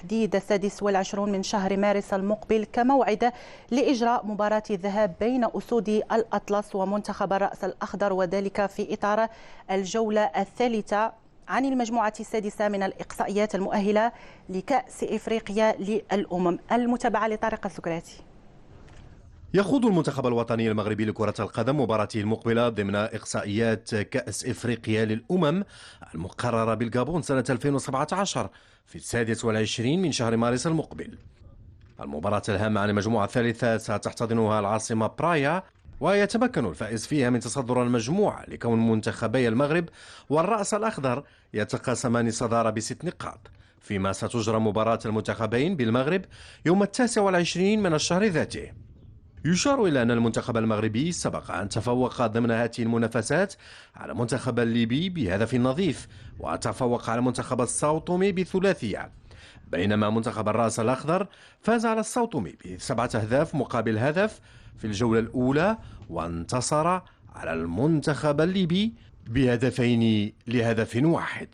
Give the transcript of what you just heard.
تحديد 26 من شهر مارس المقبل كموعد لإجراء مباراة الذهاب بين أسود الأطلس ومنتخب الرأس الأخضر، وذلك في إطار الجولة الثالثة عن المجموعة السادسة من الإقصائيات المؤهلة لكأس إفريقيا للأمم. المتابعة لطارق السكراتي. يخوض المنتخب الوطني المغربي لكرة القدم مباراته المقبلة ضمن إقصائيات كأس إفريقيا للأمم المقررة بالغابون سنة 2017 في 26 من شهر مارس المقبل. المباراة الهامة عن المجموعة الثالثة ستحتضنها العاصمة برايا، ويتمكن الفائز فيها من تصدر المجموعة لكون منتخبي المغرب والرأس الأخضر يتقاسمان صدارة ب6 نقاط، فيما ستجرى مباراة المنتخبين بالمغرب يوم 29 من الشهر ذاته. يشار إلى أن المنتخب المغربي سبق أن تفوق ضمن هذه المنافسات على المنتخب الليبي بهدف نظيف، وتفوق على المنتخب الساوطومي بثلاثية، بينما منتخب الرأس الأخضر فاز على الساوطومي ب7 أهداف مقابل هدف في الجولة الأولى، وانتصر على المنتخب الليبي ب2 لهدف واحد.